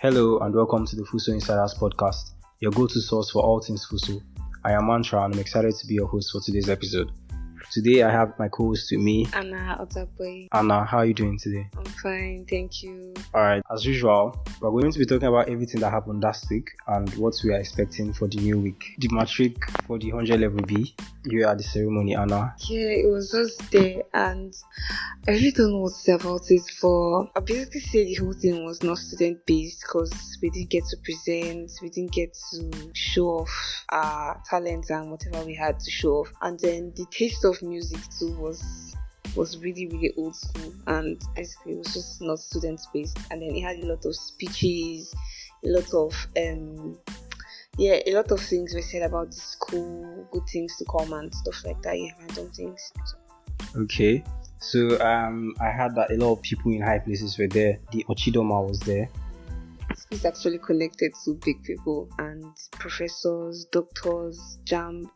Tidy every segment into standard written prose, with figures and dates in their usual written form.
Hello and welcome to the FUHSO Insiders podcast, your go-to source for all things FUHSO. I am Mantra and I'm excited to be your host for today's episode. Today I have my co-host with me, Anna. Anna, how are you doing today? I'm fine, thank you. Alright, as usual, we're going to be talking about everything that happened last week and what we are expecting for the new week. The matric for the 100 level B, you were at the ceremony, Anna. Yeah, it was just there and I really don't know what to say about it, but I basically say the whole thing was not student based because we didn't get to present, we didn't get to show off our talents and whatever we had to show off. And then the taste of music too was really old school, and basically it was just not student based. And then it had a lot of speeches, a lot of things were said about the school, good things to come and stuff like that. Yeah, random things. Okay, so I heard that a lot of people in high places were there. The Ochidoma was there. It's actually connected to big people and professors, doctors, JAMB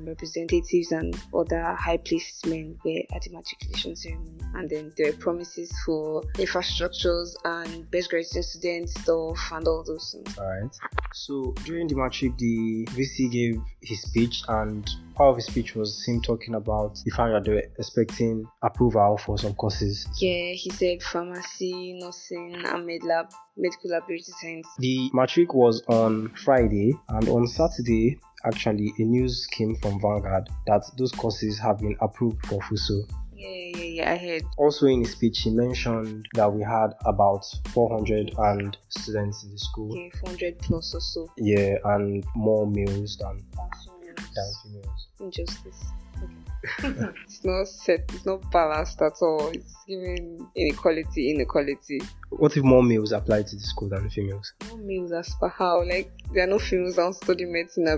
representatives and other high-placed men were at the matriculation ceremony. And then there were promises for infrastructures and best graduating student stuff and all those things. Alright, so during the matric, the VC gave his speech, and part of his speech was him talking about the fact that they were expecting approval for some courses. Yeah, he said pharmacy, nursing, and medical laboratory science. The matric was on Friday, and on Saturday, actually, a news came from Vanguard that those courses have been approved for FUHSO. Yeah, I heard. Also in his speech, he mentioned that we had about 400 students in the school. Yeah, 400 plus or so. Yeah, and more males than females. Injustice. Okay. It's not balanced at all. It's giving inequality. What if more males apply to the school than females? More males as per how? Like, there are no females that study medicine, I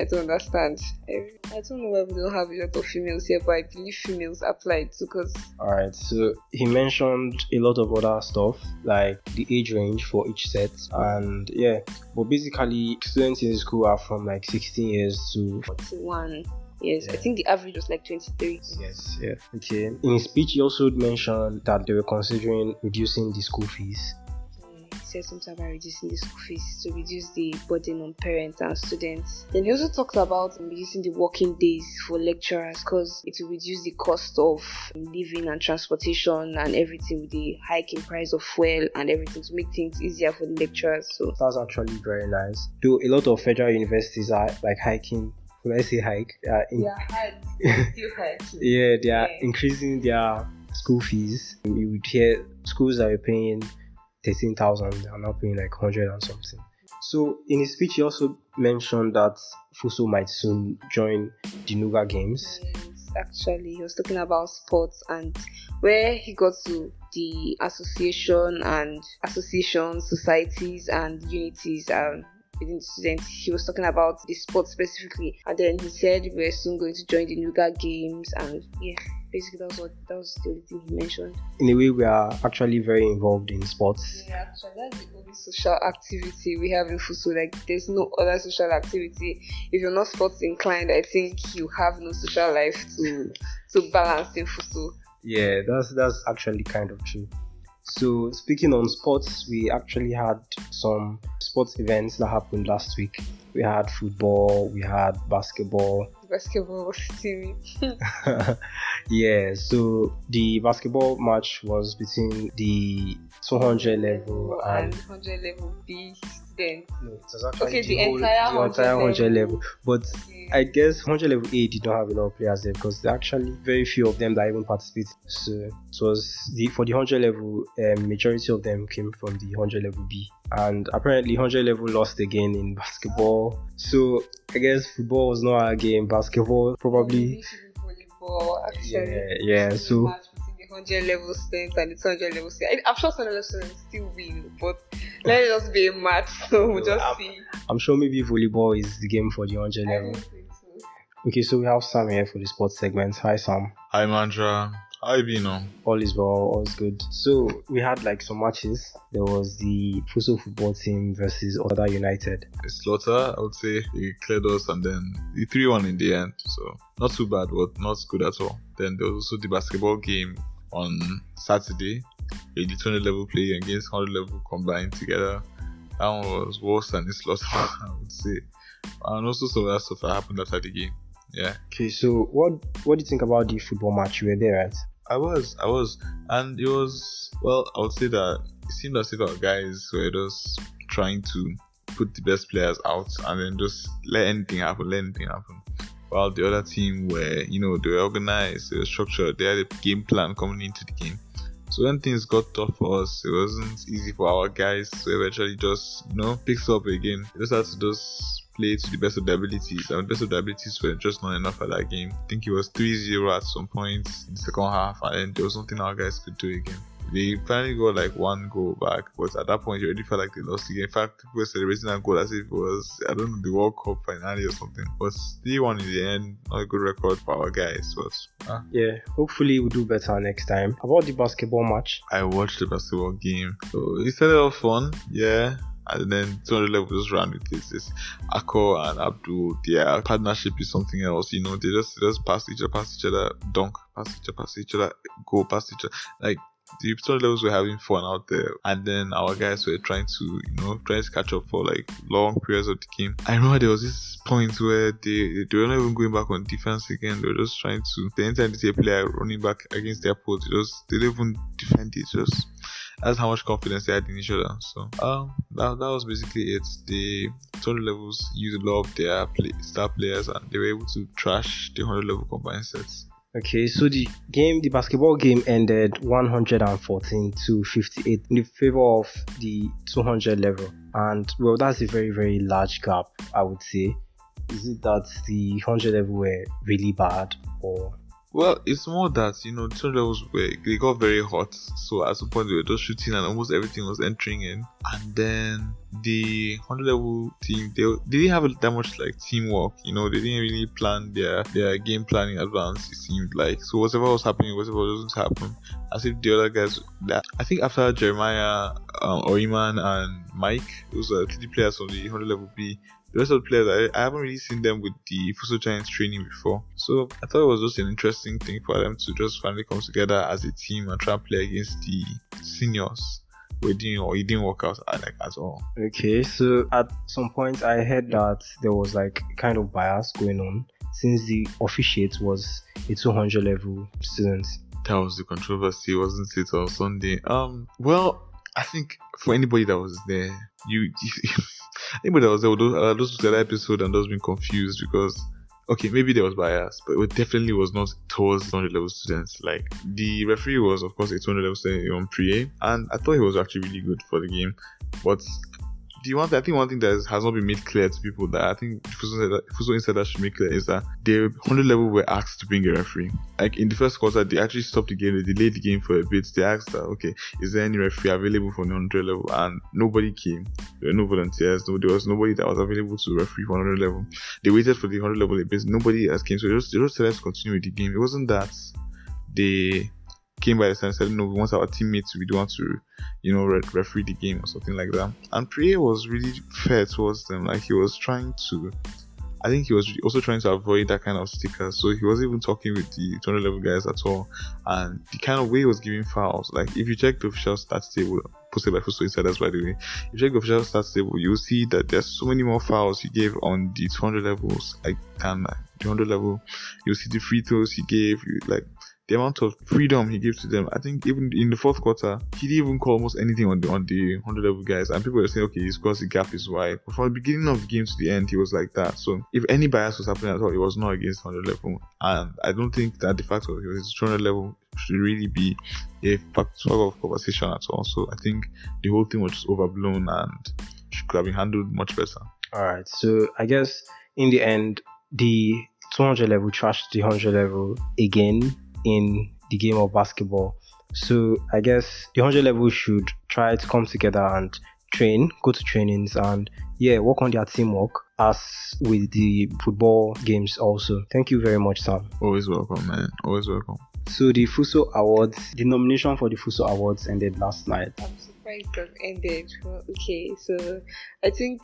don't understand. I don't know why we don't have a lot of females here, but I believe females apply too, because... Alright, so he mentioned a lot of other stuff, like the age range for each set, and yeah, but basically, students in the school are from like 16 years to 41. Yes, yeah. I think the average was like 23. Yes, yeah. Okay. In his speech, he also mentioned that they were considering reducing the school fees. He said something about reducing the school fees to reduce the burden on parents and students. Then he also talked about reducing the working days for lecturers because it will reduce the cost of living and transportation and everything with the hike in price of fuel and everything to make things easier for the lecturers. So that's actually very nice. Though a lot of federal universities are like hiking. When I say hike, still hiking. Yeah, they are increasing their school fees. You would hear schools that are paying 13,000 are now paying like 100 and something. So in his speech, he also mentioned that FUHSO might soon join the Nuga Games. Yes, actually, he was talking about sports and where he got to the associations, societies, and unities. Within the students, he was talking about the sports specifically, and then he said we're soon going to join the Nuga Games, and yeah, basically that was the only thing he mentioned. In a way, we are actually very involved in sports. Yeah, actually, that's the only social activity we have in FUHSO. Like, there's no other social activity. If you're not sports inclined, I think you have no social life to balance in FUHSO. Yeah, that's actually kind of true. So speaking on sports, we actually had some sports events that happened last week. We had football, we had basketball. Basketball was steamy. Yeah, so the basketball match was between the 200 level and 100 level B students. No, it was actually the entire 100 level. But yeah. I guess 100 level A did not have a lot of players there because there are actually very few of them that even participated. So it was for the 100 level, majority of them came from the 100 level B. And apparently 100 level lost again in basketball. So I guess football was not our game. Basketball probably. Volleyball actually. Yeah. So. Match between the 100 level students and the 200 level students. I'm sure 200 level students still win, but let it just be a match. So we'll just see. I'm sure maybe volleyball is the game for the 100 level. I don't think so. Okay, so we have Sam here for the sports segment. Hi, Sam. Hi, Mandra. How you been on? All is well, all is good. So we had like some matches. There was the FUHSO football team versus Other United. Slaughter, I would say, he cleared us, and then the 3-1 in the end. So not too bad, but not good at all. Then there was also the basketball game on Saturday. The 20 level play against 100 level combined together. That one was worse than this loss, I would say. And also some other stuff that happened after the game. Yeah. Okay, so what do you think about the football match? You were there, right? I was, and it was, well, I would say that it seemed as if our guys were just trying to put the best players out and then just let anything happen. While the other team were, they were organized, they were structured, they had a game plan coming into the game. So when things got tough for us, it wasn't easy for our guys to eventually just, pick up again. They just had to just play to the best of their abilities, and the best of their abilities were just not enough at that game. I think it was 3-0 at some point in the second half, and then there was nothing our guys could do again. They finally got like one goal back, but at that point you already felt like they lost the game. In fact, people were celebrating that goal as if it was, I don't know, the World Cup finale or something. But 3-1 in the end, not a good record for our guys. But yeah, hopefully we'll do better next time. About the basketball match, I watched the basketball game, so it started off fun, yeah. And then 200 level just ran with this Akko and Abdul. Their partnership is something else, they just pass each other, dunk, pass each other, go past each other. Like, the 200 levels were having fun out there, and then our guys were trying to catch up for like long periods of the game. I remember there was this point where they were not even going back on defense again. They were just trying to, the anytime they see a player running back against their post, they didn't even defend it. Just that's how much confidence they had in each other. So that was basically it. The 200 levels used a lot of their star players, and they were able to trash the 100 level combined sets. Okay, so the basketball game ended 114 to 58 in the favor of the 200 level, and well, that's a very, very large gap, I would say. Is it that the 100 level were really bad, or? Well, it's more that, 200 levels they got very hot, so at some point they were just shooting and almost everything was entering in. And then the 100 level team, they didn't have that much like teamwork, they didn't really plan their game plan in advance, it seemed like. So whatever was happening, whatever doesn't happen, as if the other guys, I think after Jeremiah, Oiman and Mike, those are 3 players from the 100 level B. The rest of the players, I haven't really seen them with the FUHSO Giants training before. So I thought it was just an interesting thing for them to just finally come together as a team and try and play against the seniors. It didn't work out at all. Okay, so at some point I heard that there was like kind of bias going on since the officiate was a 200 level student. That was the controversy, wasn't it, on Sunday? Well, I think for anybody that was there, anybody that was there would those to that episode and just been confused because, okay, maybe there was bias, but it definitely was not towards 200 level students. Like, the referee was, of course, a 200 level student on pre-A, and I thought he was actually really good for the game. But I think one thing that has not been made clear to people that I think FUHSO Insiders should make clear is that the 100 level were asked to bring a referee. Like, in the first quarter, they actually stopped the game, they delayed the game for a bit. They asked that, okay, is there any referee available for the 100 level? And nobody came. There were no volunteers. There was nobody that was available to referee for 100 level. They waited for the 100 level a bit. Nobody else came, so they just decided to continue with the game. It wasn't that they came by the side and said, no, we want our teammates to be the one to, referee the game or something like that. And Priya was really fair towards them. Like, he was I think he was also trying to avoid that kind of sticker. So he wasn't even talking with the 200 level guys at all. And the kind of way he was giving fouls, like, if you check the official stats table, posted by FUHSO Insiders, by the way, if you check the official stats table, you'll see that there's so many more fouls he gave on the 200 levels, like, than the 100 level. You'll see the free throws he gave, the amount of freedom he gave to them. I think even in the fourth quarter, he didn't even call almost anything on the 100 level guys, and people were saying, okay, it's because the gap is wide. But from the beginning of the game to the end, he was like that. So if any bias was happening at all, it was not against 100 level. And I don't think that the fact that he was 200 level should really be a factor of conversation at all. So I think the whole thing was just overblown and could have been handled much better. Alright, so I guess in the end, the 200 level trashed the 100 level again in the game of basketball. So I guess the 100 level should try to come together and go to trainings and work on their teamwork as with the football games also. Thank you very much, Sam. Always welcome, man. Always welcome. So the FUHSO Awards, the nomination for the FUHSO Awards ended last night. I'm surprised it got ended. Well, okay, so I think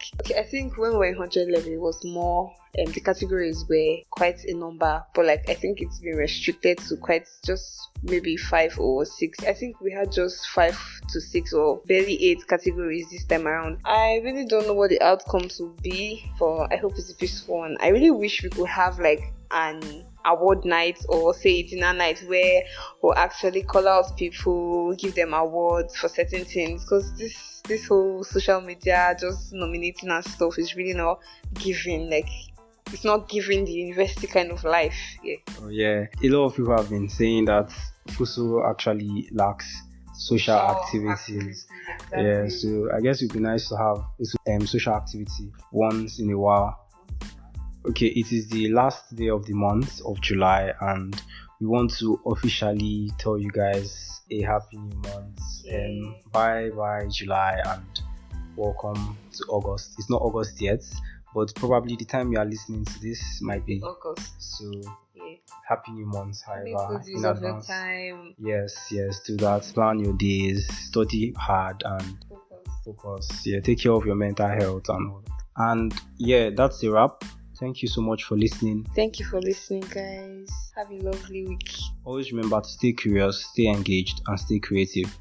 when we were in 100 level, it was more. The categories were quite a number, but like I think it's been restricted to quite just maybe 5 or 6. I think we had just 5 to 6 or barely 8 categories this time around. I really don't know what the outcomes will be, but I hope it's a peaceful one. I really wish we could have like an award night or say a dinner night where we'll actually call out people, give them awards for certain things, because this whole social media just nominating and stuff is really not giving, like it's not giving the university kind of life. Oh yeah, a lot of people have been saying that FUHSO actually lacks social activities. Exactly. Yeah, so I guess it would be nice to have a social activity once in a while. Okay, it is the last day of the month of July, and we want to officially tell you guys a happy new month. Bye July, and welcome to August. It's not August yet, but probably the time you are listening to this might be August. So happy new month, however, Make use of your time. Yes, do that. Plan your days, study hard, and focus. Yeah, take care of your mental health and all. And yeah, that's a wrap. Thank you so much for listening. Thank you for listening, guys. Have a lovely week. Always remember to stay curious, stay engaged, and stay creative.